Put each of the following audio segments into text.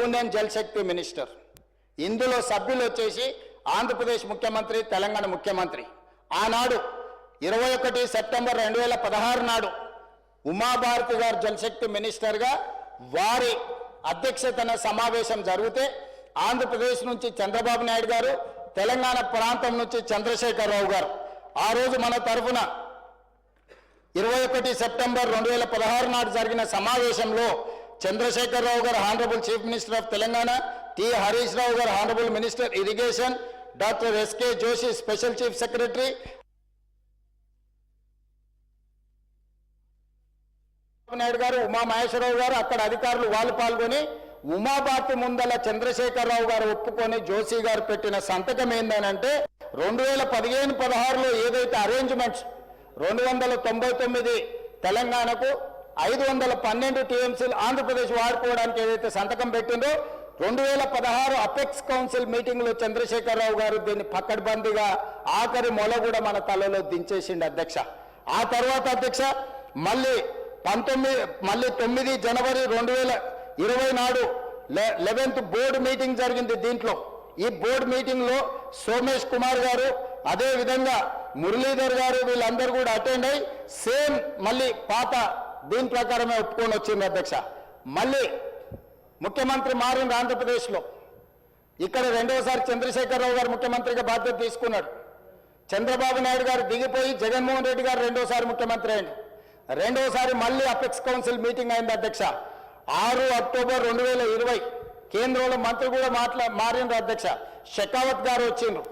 Union జలశక్తి minister. ఇందులో సభ్యులు వచ్చేసి ఆంధ్రప్రదేశ్ ముఖ్యమంత్రి, తెలంగాణ ముఖ్యమంత్రి. ఆనాడు 21 సెప్టెంబర్ 2016 నాడు ఉమాభారతి గారు జలశక్తి మినిస్టర్గా వారి అధ్యక్షతన సమావేశం జరిగితే ఆంధ్రప్రదేశ్ నుంచి చంద్రబాబు నాయుడు గారు, తెలంగాణ ప్రాంతం నుంచి చంద్రశేఖరరావు గారు ఆ రోజు మన తరఫున 21 సెప్టెంబర్ 2016 నాడు జరిగిన సమావేశంలో చంద్రశేఖరరావు గారు honourable chief minister of Telangana, T Harish Rao గారు honourable minister irrigation, doctor S K Joshi special chief secretary, Naidu గారు, ఉమా మహేశ్వరరావు గారు అక్కడ అధికారులు వాళ్ళు పాల్గొని ఉమాభారతి ముందల చంద్రశేఖరరావు గారు ఒప్పుకొని జోషి గారు పెట్టిన సంతకం ఏందనంటే 2015-16లో ఏదైతే అరేంజ్మెంట్స్ 299 తెలంగాణకు 512 టీఎంసీలు ఆంధ్రప్రదేశ్ వాడుకోవడానికి ఏదైతే సంతకం పెట్టిందో 2016 అపెక్స్ కౌన్సిల్ మీటింగ్లో చంద్రశేఖరరావు గారు దీన్ని పక్కడ్బందీగా ఆఖరి మొల కూడా మన తలలో దించేసిండు అధ్యక్ష. ఆ తర్వాత అధ్యక్ష మళ్ళీ 9 జనవరి 2020 నాడు 11th బోర్డు మీటింగ్ జరిగింది. దీంట్లో ఈ బోర్డు మీటింగ్లో సోమేష్ కుమార్ గారు, అదే విధంగా మురళీధర్ గారు వీళ్ళందరూ కూడా అటెండ్ అయ్యి సేమ్ మళ్ళీ పాత దీని ప్రకారమే ఒప్పుకొని వచ్చింది అధ్యక్ష. మళ్ళీ ముఖ్యమంత్రి మారింది ఆంధ్రప్రదేశ్లో. ఇక్కడ రెండోసారి చంద్రశేఖరరావు గారు ముఖ్యమంత్రిగా బాధ్యత తీసుకున్నాడు. చంద్రబాబు నాయుడు గారు దిగిపోయి జగన్మోహన్ రెడ్డి గారు రెండోసారి ముఖ్యమంత్రి అయింది. రెండోసారి మళ్ళీ అపెక్స్ కౌన్సిల్ మీటింగ్ అయింది అధ్యక్ష. 6 అక్టోబర్ 2020 కేంద్రంలో మంత్రి కూడా మారిండ్రు అధ్యక్ష. షెకావత్ గారు వచ్చిండ్రు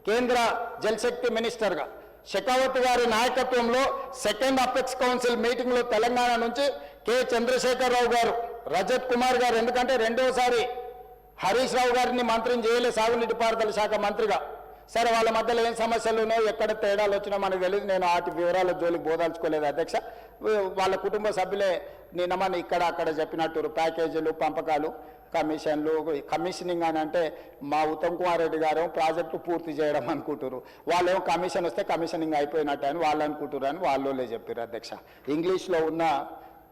కేంద్ర జలశక్తి మినిస్టర్గా. షెకావత్ గారి నాయకత్వంలో 2nd అపెక్స్ కౌన్సిల్ మీటింగ్లో తెలంగాణ నుంచి కె చంద్రశేఖరరావు గారు, రజత్ కుమార్ గారు, ఎందుకంటే రెండోసారి హరీష్ రావు గారిని మంత్రిని చేయలే సాగునీటి పారుదల శాఖ మంత్రిగా. సరే వాళ్ళ మధ్యలో ఏం సమస్యలు ఉన్నాయో ఎక్కడ తేడాలు వచ్చినా మనకు తెలియదు. నేను వాటి వివరాల జోలికి బోదాల్చుకోలేదు అధ్యక్ష. వాళ్ళ కుటుంబ సభ్యులే నిన్నమని ఇక్కడ అక్కడ చెప్పినట్టు ప్యాకేజీలు, పంపకాలు, కమిషన్లు. కమిషనింగ్ అని అంటే మా ఉత్తమ్ కుమార్ రెడ్డి గారు ప్రాజెక్టు పూర్తి చేయడం అనుకుంటారు. వాళ్ళేమో కమిషన్ వస్తే కమిషనింగ్ అయిపోయినట్టు అని వాళ్ళు అనుకుంటారు అని వాళ్ళే చెప్పారు అధ్యక్ష. ఇంగ్లీష్లో ఉన్న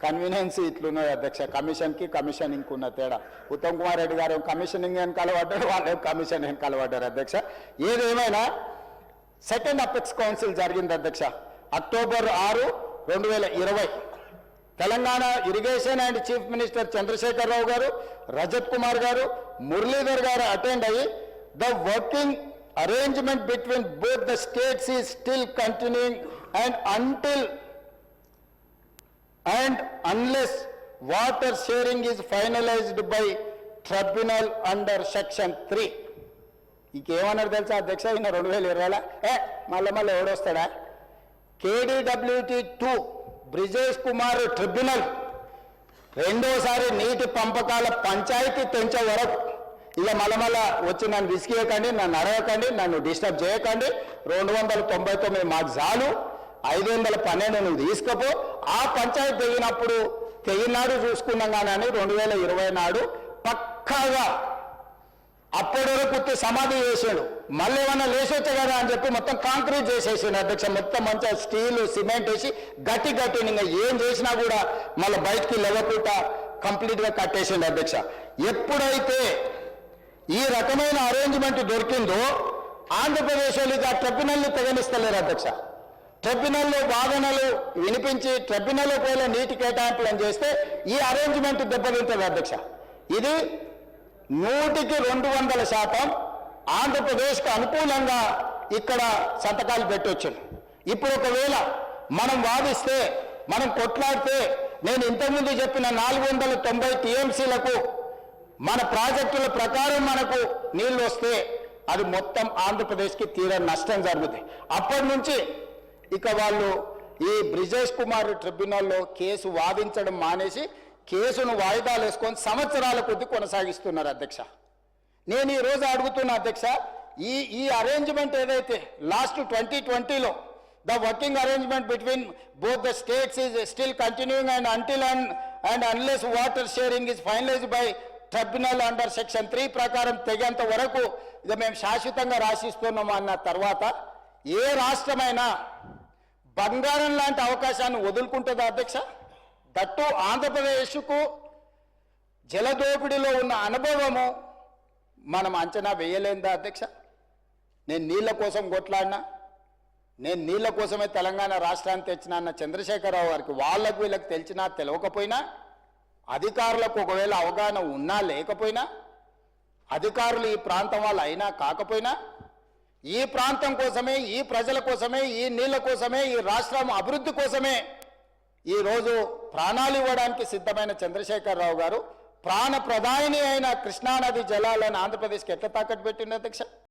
కన్వీనియన్స్ ఇట్లున్నాయి అధ్యక్ష. కమిషన్కి కమిషనింగ్కి ఉన్న తేడా. ఉత్తమ్ కుమార్ రెడ్డి గారు కమిషనింగ్ అని కలవడ్డారు, వాళ్ళేమో కమిషన్ అని కలవడ్డారు అధ్యక్ష. ఏదేమైనా 2nd అపెక్స్ కౌన్సిల్ జరిగింది అధ్యక్ష. October 6, 2020 Telangana irrigation and chief minister Chandrasekhar Rao గారు, రజత్ కుమార్ గారు, మురళీధర్ గారు అటెండ్ అయ్యి the working arrangement between both the states is still continuing and unless water sharing is finalized by tribunal under section 3. ఇంకేమన్నారు తెలుసా అధ్యక్ష? ఈయన 2020 మళ్ళీ ఎవడొస్తాడా? KDWT 2 బ్రిజేష్ కుమార్ ట్రిబ్యునల్ రెండోసారి నీటి పంపకాల పంచాయతీ తెంచే వరకు ఇక మళ్ళీ వచ్చి నన్ను విసిగేయకండి, నన్ను అడగకండి, నన్ను డిస్టర్బ్ చేయకండి. 299 మాకు చాలు, 512 నువ్వు తీసుకపో. ఆ పంచాయతీ తెగినాడు చూసుకున్నాం కానీ 2020 నాడు పక్కాగా అప్పటి వరకు సమాధి చేసాడు. మళ్ళీ ఏమన్నా లేచొచ్చా కదా అని చెప్పి మొత్తం కాంక్రీట్ చేసేసాడు అధ్యక్ష. మొత్తం మంచిగా స్టీల్, సిమెంట్ వేసి గట్టి ఇంకా ఏం చేసినా కూడా మళ్ళీ బయటికి లేవకుండా కంప్లీట్గా కట్టేసిండు అధ్యక్ష. ఎప్పుడైతే ఈ రకమైన అరేంజ్మెంట్ దొరికిందో ఆంధ్రప్రదేశ్ వాళ్ళు ఆ ట్రిబ్యునల్ని తెగనిస్తలేరు అధ్యక్ష. ట్రిబ్యునల్లో వాదనలు వినిపించి ట్రిబ్యునల్లో పోలే నీటి కేటాయింపులను చేస్తే ఈ అరేంజ్మెంట్ దెబ్బతింటుంది అధ్యక్ష. ఇది 100% ఆంధ్రప్రదేశ్కు అనుకూలంగా ఇక్కడ సంతకాలు పెట్టవచ్చు. ఇప్పుడు ఒకవేళ మనం వాదిస్తే, మనం కొట్లాడితే, నేను ఇంతకుముందు చెప్పిన 490 టీఎంసీలకు మన ప్రాజెక్టుల ప్రకారం మనకు నీళ్లు వస్తే అది మొత్తం ఆంధ్రప్రదేశ్కి తీరని నష్టం జరుగుతుంది. అప్పటి నుంచి ఇక వాళ్ళు ఈ బ్రిజేష్ కుమార్ ట్రిబ్యునల్లో కేసు వాదించడం మానేసి కేసును వాయిదాలు వేసుకొని సంవత్సరాల కొద్ది కొనసాగిస్తున్నారు అధ్యక్ష. నేను ఈరోజు అడుగుతున్నా అధ్యక్ష, ఈ అరేంజ్మెంట్ ఏదైతే లాస్ట్ 2020లో the working arrangement between both the states is still continuing and until and unless water sharing is finalised by tribunal under section 3 ప్రకారం తెగేంత వరకు ఇక మేము శాశ్వతంగా రాసిస్తున్నాము అన్న తర్వాత ఏ రాష్ట్రమైనా బంగారం లాంటి అవకాశాన్ని వదులుకుంటుందా అధ్యక్ష? దట్టు ఆంధ్రప్రదేశ్కు జలదోపిడిలో ఉన్న అనుభవము మనం అంచనా వేయలేందా అధ్యక్ష? నేను నీళ్ళ కోసం కొట్లాడినా, నేను నీళ్ళ కోసమే తెలంగాణ రాష్ట్రాన్ని తెచ్చినా అన్న చంద్రశేఖరరావు గారికి వాళ్ళకు వీళ్ళకి తెలిసినా తెలియకపోయినా, అధికారులకు ఒకవేళ అవగాహన ఉన్నా లేకపోయినా, అధికారులు ఈ ప్రాంతం వాళ్ళు అయినా కాకపోయినా, ఈ ప్రాంతం కోసమే, ఈ ప్రజల కోసమే, ఈ నీళ్ళ కోసమే, ఈ రాష్ట్రం అభివృద్ధి కోసమే ఈరోజు ప్రాణాలు ఇవ్వడానికి సిద్ధమైన చంద్రశేఖరరావు గారు ప్రాణ ప్రధాని అయిన కృష్ణానది జలాలను ఆంధ్రప్రదేశ్కి ఎట్లా తాకట్టు పెట్టిండు అధ్యక్ష?